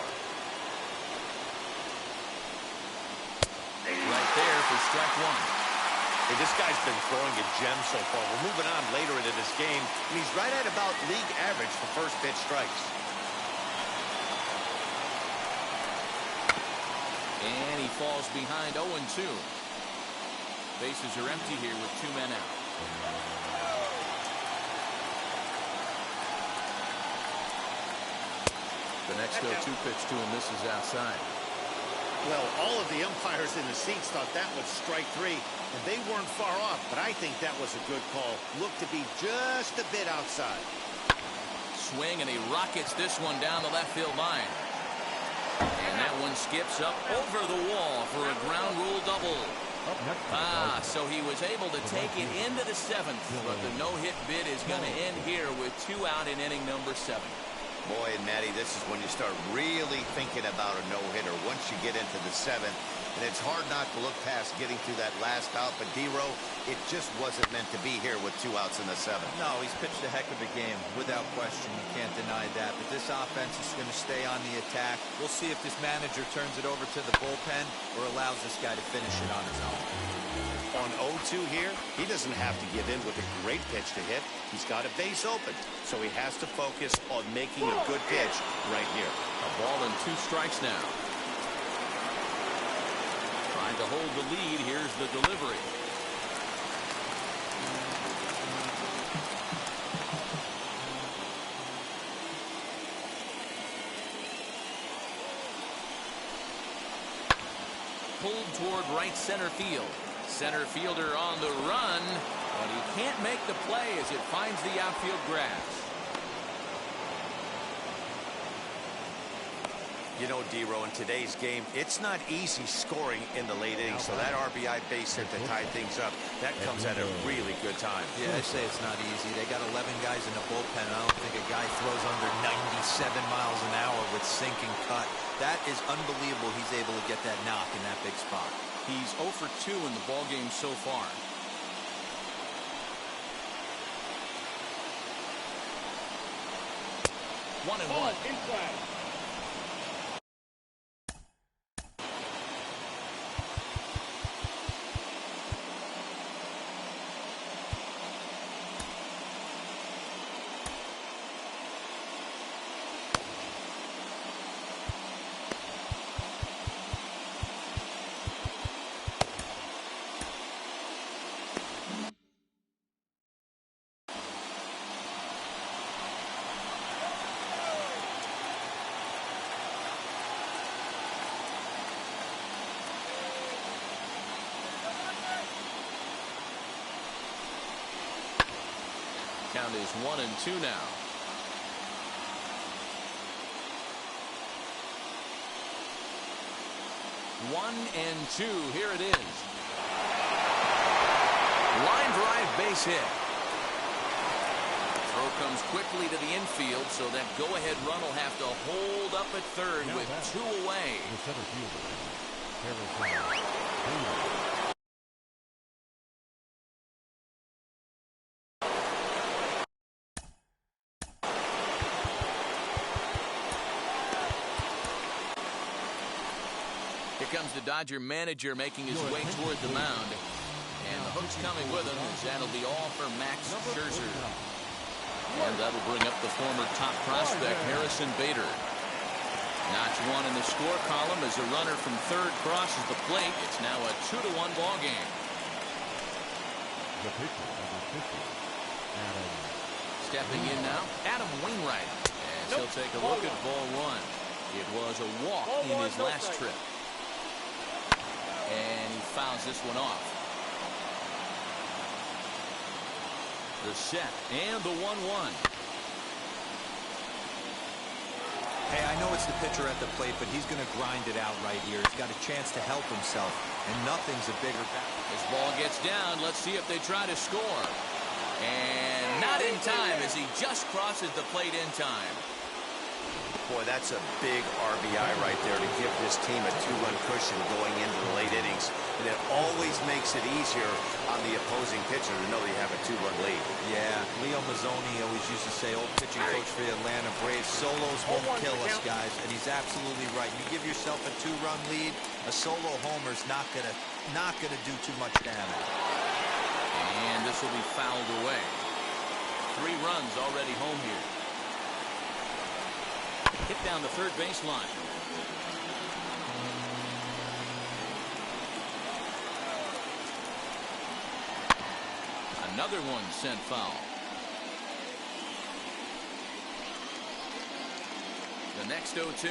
Right there for strike 1. Hey, this guy's been throwing a gem so far. We're moving on later into this game, and he's right at about league average for first pitch strikes. And he falls behind 0-2. Bases are empty here with 2 men out. The next 0-2 pitch to him. This is outside. Well, all of the umpires in the seats thought that was strike 3, and they weren't far off, but I think that was a good call. Looked to be just a bit outside. Swing, and he rockets this one down the left field line. And that one skips up over the wall for a ground rule double. So he was able to take it into the 7th, but the no-hit bid is going to end here with 2 out in inning number 7. Boy, and Matty, this is when you start really thinking about a no-hitter once you get into the 7th. And it's hard not to look past getting through that last out. But, D-Row, it just wasn't meant to be here with 2 outs in the 7th. No, he's pitched a heck of a game, without question. You can't deny that. But this offense is going to stay on the attack. We'll see if this manager turns it over to the bullpen or allows this guy to finish it on his own. On 0-2 here, he doesn't have to give in with a great pitch to hit. He's got a base open, so he has to focus on making a good pitch right here. A ball and 2 strikes now. Trying to hold the lead. Here's the delivery. Pulled toward right center field. Center fielder on the run, but he can't make the play as it finds the outfield grass. You know, D-Row, in today's game, it's not easy scoring in the late innings, so that RBI base hit to tie things up, that comes at a really good time. Yeah, I say it's not easy. They got 11 guys in the bullpen, and I don't think a guy throws under 97 miles an hour with sinking cut. That is unbelievable he's able to get that knock in that big spot. He's 0 for 2 in the ballgame so far. One and one. Inside. Count is 1-2 now. One and 2. Here it is. Line drive base hit. Throw comes quickly to the infield, so that go-ahead run will have to hold up at third with 2 away. The center fielder, Here comes the Dodger manager making his way toward the mound. And the hook's coming with him, as that'll be all for Max Scherzer. And that'll bring up the former top prospect, Harrison Bader. Notch 1 in the score column as a runner from third crosses the plate. It's now a 2-1 ball game. the pitcher, number 50, Adam. Stepping in now, Adam Wainwright. And he'll take a look at ball 1. It was a walk in his last trip. And he fouls this one off. The set and the 1-1. Hey, I know it's the pitcher at the plate, but he's going to grind it out right here. He's got a chance to help himself, and nothing's a bigger battle. This ball gets down. Let's see if they try to score. And not in time as he just crosses the plate in time. Boy, that's a big RBI right there to give this team a 2-run cushion going into the late innings. And it always makes it easier on the opposing pitcher to know they have a 2-run lead. Yeah, Leo Mazzoni always used to say, old pitching coach for the Atlanta Braves, solos won't kill us, guys. And he's absolutely right. You give yourself a 2-run lead, a solo homer's not gonna do too much damage. And this will be fouled away. 3 runs already home here. Hit down the third baseline. Another one sent foul. The next 0-2.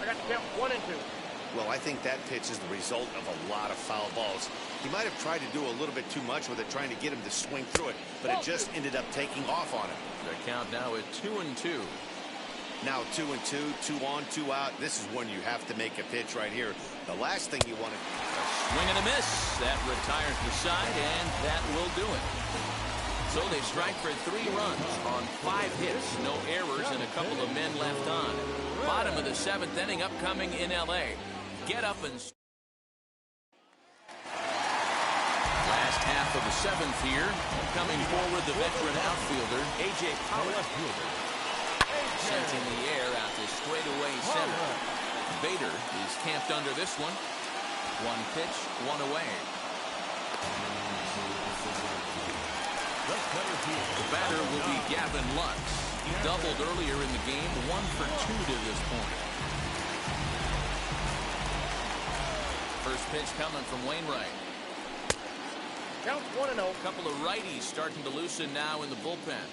I got the count 1-2. Well, I think that pitch is the result of a lot of foul balls. He might have tried to do a little bit too much with it, trying to get him to swing through it, but it just ended up taking off on him. The count now at 2-2. Now 2-2, 2 on, 2 out. This is when you have to make a pitch right here. The last thing you want to... Swing and a miss. That retires the side, and that will do it. So they strike for 3 runs on 5 hits, no errors, and a couple of men left on. Bottom of the 7th inning upcoming in L.A. Get up and... Last half of the 7th here. Coming forward, the veteran outfielder, A.J. Pollock. Sent in the air out to straightaway center. Bader is camped under this one. 1 pitch, 1 away. The batter will be Gavin Lux. He doubled earlier in the game, 1 for 2 to this point. First pitch coming from Wainwright. Count 1-0. A couple of righties starting to loosen now in the bullpen.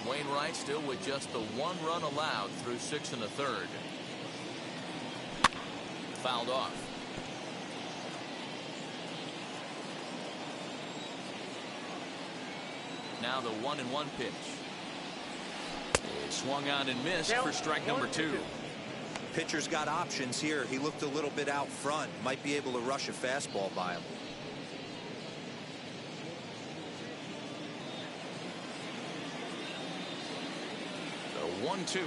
Wainwright still with just the 1 run allowed through 6 1/3. Fouled off. Now the 1-1 pitch. It swung on and missed for strike number 2. Pitcher's got options here. He looked a little bit out front. Might be able to rush a fastball by him. The 1-2.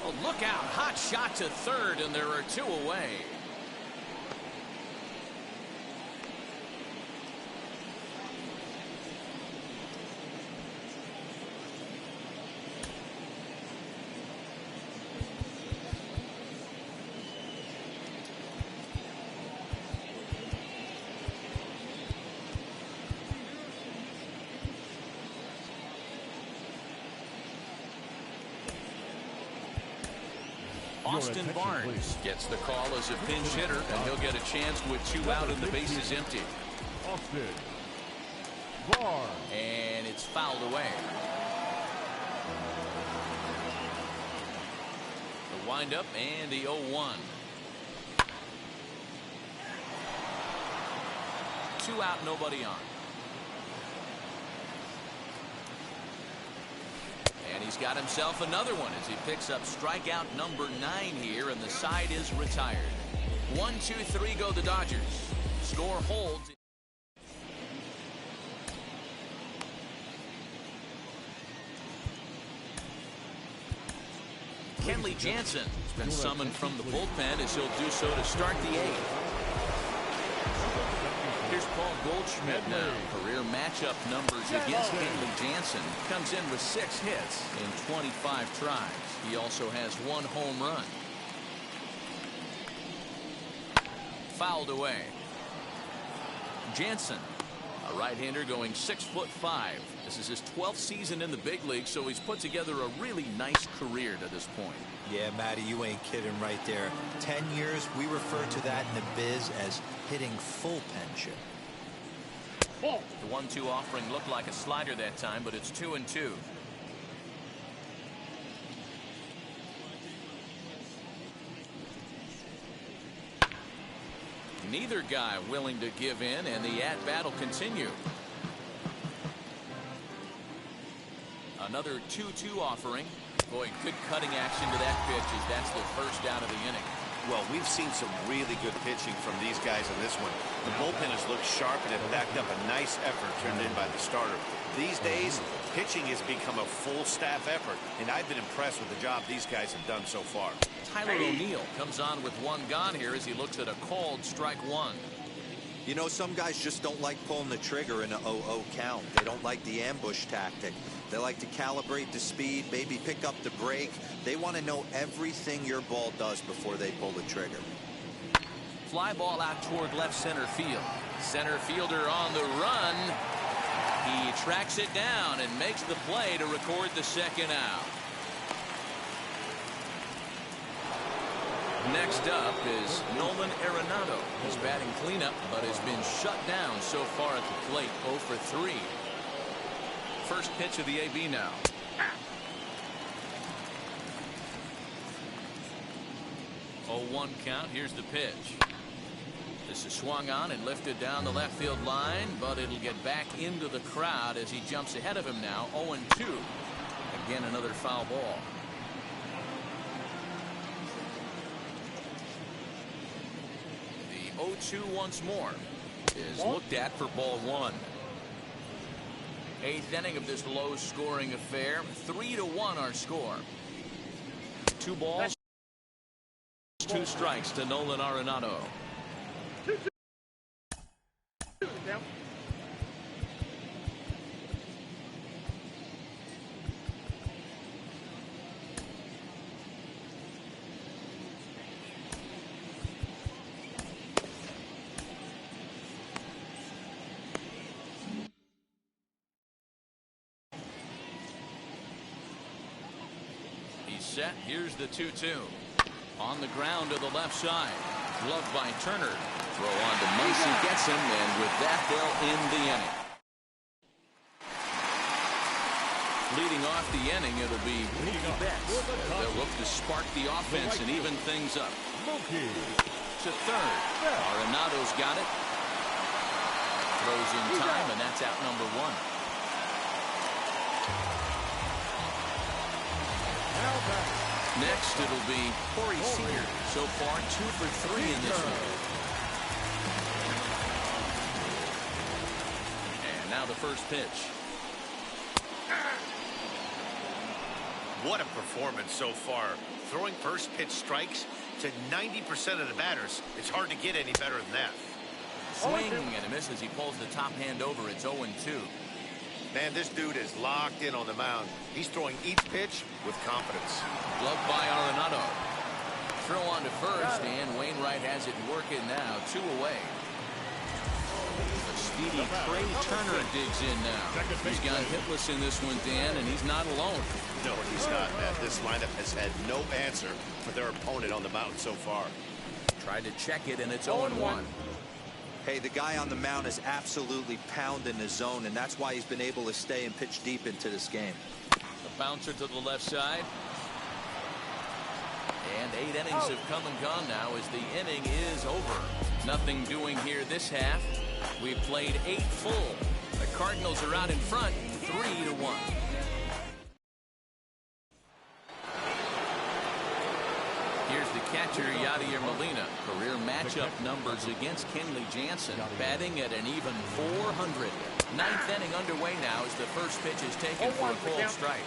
Oh, look out. Hot shot to third, and there are 2 away. Austin Barnes gets the call as a pinch hitter, and he'll get a chance with 2 out and the bases empty. Austin Barnes. And it's fouled away. The windup and the 0-1. 2 out, nobody on. And he's got himself another one as he picks up strikeout number 9 here, and the side is retired. 1-2-3 go the Dodgers. Score holds. Kenley Jansen has been summoned from the bullpen as he'll do so to start the 8th. Here's Paul Goldschmidt now. Career matchup numbers against Kenley Jansen. Comes in with 6 hits in 25 tries. He also has 1 home run. Fouled away. Jansen, a right-hander going 6'5". This is his 12th season in the big league, so he's put together a really nice career to this point. Yeah, Matty, you ain't kidding right there. 10 years, we refer to that in the biz as hitting full pension. The 1-2 offering looked like a slider that time, but it's 2-2. Neither guy willing to give in, and the at-bat will continue. Another 2-2 offering. Boy, good cutting action to that pitch as that's the first out of the inning. Well, we've seen some really good pitching from these guys in this one. The bullpen has looked sharp and have backed up a nice effort turned in by the starter. These days, pitching has become a full staff effort, and I've been impressed with the job these guys have done so far. Tyler O'Neill comes on with 1 gone here as he looks at a called strike 1. You know, some guys just don't like pulling the trigger in a 0-0 count. They don't like the ambush tactic. They like to calibrate the speed, maybe pick up the brake. They want to know everything your ball does before they pull the trigger. Fly ball out toward left center field. Center fielder on the run. He tracks it down and makes the play to record the 2nd out. Next up is Nolan Arenado. He's batting cleanup, but has been shut down so far at the plate. 0 for 3. First pitch of the AB now. 0-1 count. Here's the pitch. This is swung on and lifted down the left field line, but it'll get back into the crowd as he jumps ahead of him now. 0-2. Again, another foul ball. The 0-2 once more is looked at for ball one. Eighth inning of this low-scoring affair. 3-1 our score. 2 balls, 2 strikes to Nolan Arenado. Set. Here's the 2-2 on the ground to the left side. Gloved by Turner. Throw on to Muncy, gets him, and with that they'll end the inning. Leading off the inning, it'll be Mookie Betts. They'll look to spark the offense and even things up. To third. Arenado's got it. Throws in time, and that's out number 1. Next, it'll be Corey Seager. So far, 2 for 3 in this one. And now the first pitch. What a performance so far. Throwing first pitch strikes to 90% of the batters. It's hard to get any better than that. Swing and a miss as he pulls the top hand over. It's 0-2. Man, this dude is locked in on the mound. He's throwing each pitch with confidence. Gloved by Arenado. Throw on to first, and Wainwright has it working now. 2 away. A speedy Trey Turner digs in now. He's got hitless in this one, Dan, and he's not alone. No, he's not, man. This lineup has had no answer for their opponent on the mound so far. Tried to check it, and it's 0-1. Hey, the guy on the mound is absolutely pounding the zone, and that's why he's been able to stay and pitch deep into this game. The bouncer to the left side. And 8 innings have come and gone now as the inning is over. Nothing doing here this half. We played 8 full. The Cardinals are out in front, 3-1. Here's the catcher, Yadier Molina. Career matchup numbers against Kenley Jansen. Batting at an even .400. 9th inning underway now as the first pitch is taken for a cold strike.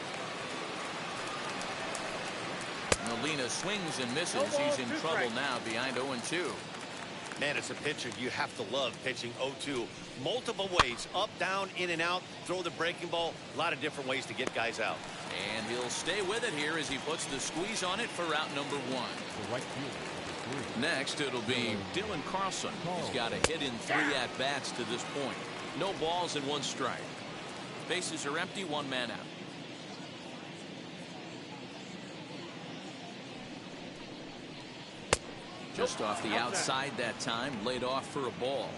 Molina swings and misses. He's in trouble now behind 0-2. Man, it's a pitcher you have to love pitching 0-2. Multiple ways, up, down, in and out, throw the breaking ball. A lot of different ways to get guys out. And he'll stay with it here as he puts the squeeze on it for out number 1. Next, it'll be Dylan Carlson. He's got a hit in 3 at-bats to this point. No balls and 1 strike. Bases are empty, 1 man out. Just off the outside that time, laid off for a ball.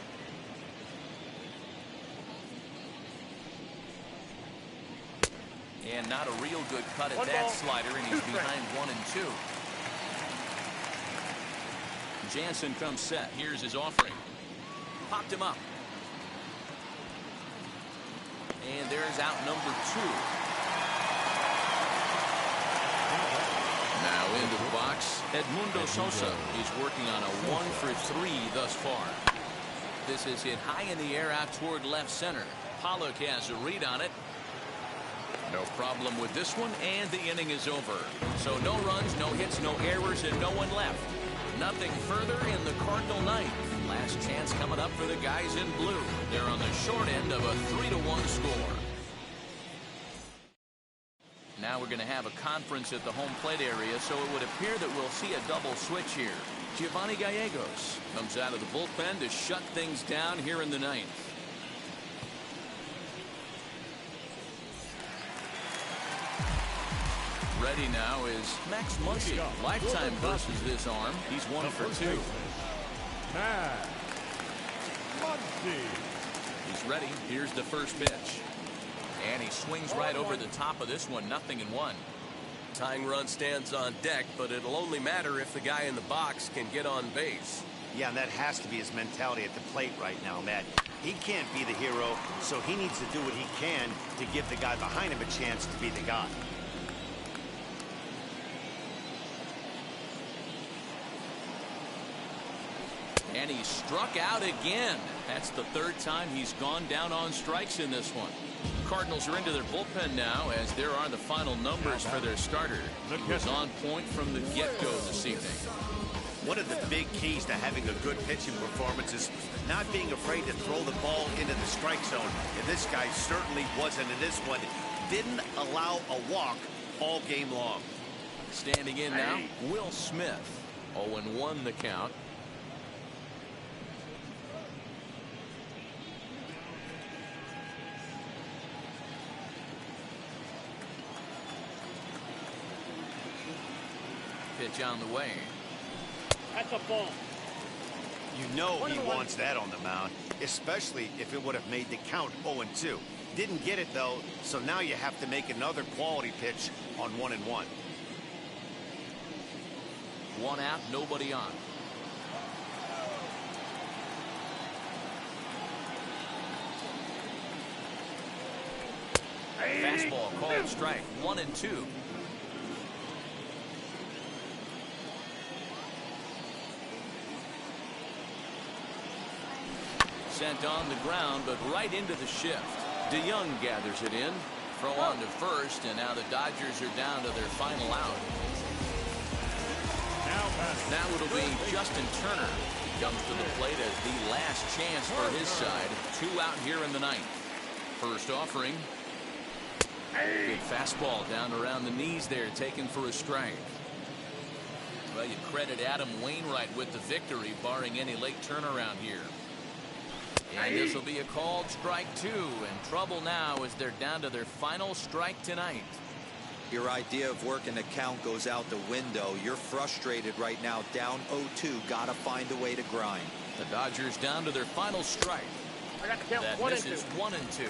And not a real good cut at that slider, and he's behind 1-2. Jansen comes set. Here's his offering. Popped him up. And there's out number 2. Now into the box, Edmundo Sosa. He's working on a 1 for 3 thus far. This is hit high in the air out toward left center. Pollock has a read on it. No problem with this one, and the inning is over. So no runs, no hits, no errors, and no one left. Nothing further in the Cardinal ninth. Last chance coming up for the guys in blue. They're on the short end of a 3-1 score. Now we're going to have a conference at the home plate area, so it would appear that we'll see a double switch here. Giovanni Gallegos comes out of the bullpen to shut things down here in the ninth. Ready now is Max Muncy. Lifetime versus this arm. He's 1 for 2. Max Muncy. He's ready. Here's the first pitch. And he swings right over the top of this one. 0-1. Tying run stands on deck, but it'll only matter if the guy in the box can get on base. Yeah, and that has to be his mentality at the plate right now, Matt. He can't be the hero, so he needs to do what he can to give the guy behind him a chance to be the guy. And he struck out again. That's the third time he's gone down on strikes in this one. Cardinals are into their bullpen now, as there are the final numbers for their starter. He was on point from the get-go this evening. One of the big keys to having a good pitching performance is not being afraid to throw the ball into the strike zone. And this guy certainly wasn't in this one. Didn't allow a walk all game long. Standing in now, Will Smith. 0-1 the count. Pitch on the way. That's a ball. You know he wants that on the mound, especially if it would have made the count 0-2. Didn't get it, though, so now you have to make another quality pitch on 1-1. One out, nobody on. Fastball called strike. 1-2. Sent on the ground, but right into the shift. DeYoung gathers it in. Throw on to first, and now the Dodgers are down to their final out. Now it'll be Justin Turner. He comes to the plate as the last chance for his side. 2 out here in the ninth. First offering. Good fastball down around the knees there, taken for a strike. Well, you credit Adam Wainwright with the victory, barring any late turnaround here. And this will be a called strike 2, and trouble now as they're down to their final strike tonight. Your idea of working the count goes out the window. You're frustrated right now, down 0-2. Gotta find a way to grind. The Dodgers down to their final strike. I got the count. That 1-2. misses. 1-2.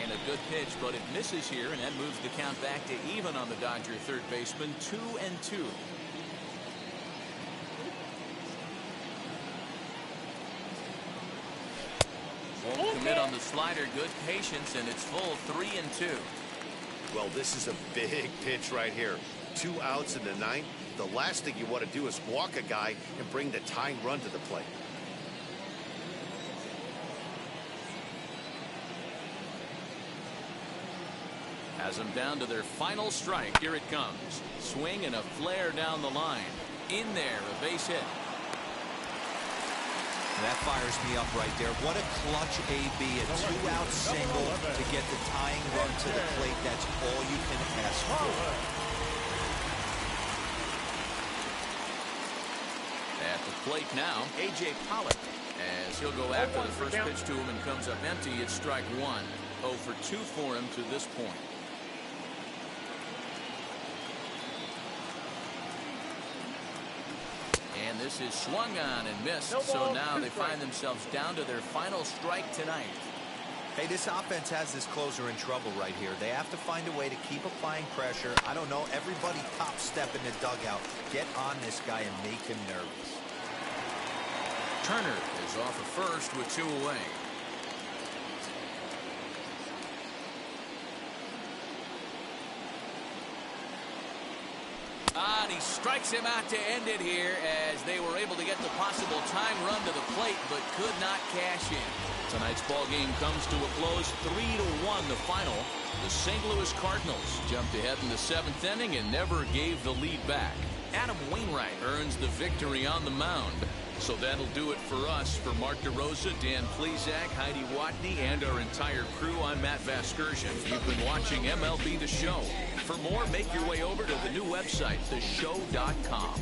And a good pitch, but it misses here, and that moves the count back to even on the Dodger third baseman. 2-2. Won't commit on the slider. Good patience, and it's full. 3-2. Well, this is a big pitch right here. 2 outs in the ninth. The last thing you want to do is walk a guy and bring the tying run to the plate. Has them down to their final strike. Here it comes. Swing and a flare down the line. In there, a base hit. That fires me up right there. What a clutch AB. A 2-out single to get the tying run to the plate. That's all you can ask for. At the plate now, A.J. Pollock. As he'll go after the first pitch to him and comes up empty, it's strike 1. 0 for 2 for him to this point. And this is swung on and missed, so now they find themselves down to their final strike tonight. Hey, this offense has this closer in trouble right here. They have to find a way to keep applying pressure. I don't know, everybody top step in the dugout. Get on this guy and make him nervous. Turner is off at first with 2 away. And he strikes him out to end it here, as they were able to get the possible tying run to the plate but could not cash in. Tonight's ball game comes to a close. 3-1 the final. The St. Louis Cardinals jumped ahead in the 7th inning and never gave the lead back. Adam Wainwright earns the victory on the mound. So that'll do it for us. For Mark DeRosa, Dan Plesac, Heidi Watney, and our entire crew, I'm Matt Vasgersian. You've been watching MLB The Show. For more, make your way over to the new website, theshow.com.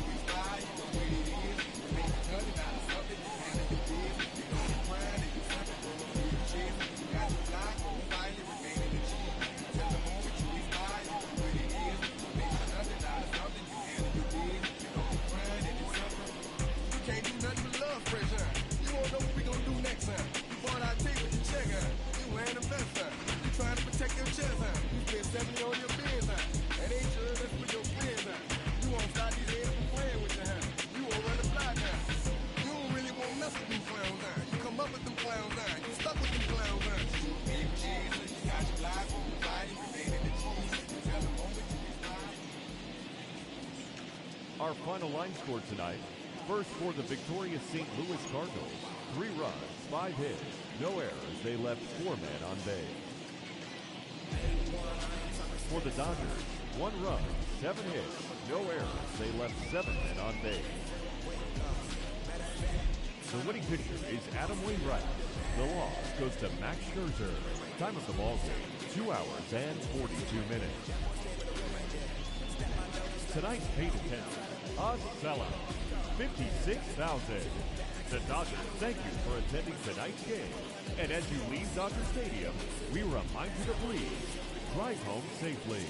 Our final line score tonight. First for the victorious St. Louis Cardinals, 3 runs, 5 hits, no errors. They left 4 men on base. For the Dodgers, 1 run, 7 hits, no errors. They left 7 men on base. The winning pitcher is Adam Wainwright. The loss goes to Max Scherzer. Time of the ball game, 2 hours and 42 minutes. Tonight's paid attendance, a sellout, 56,000. The Dodgers thank you for attending tonight's game. And as you leave Dodger Stadium, we remind you to please drive home safely.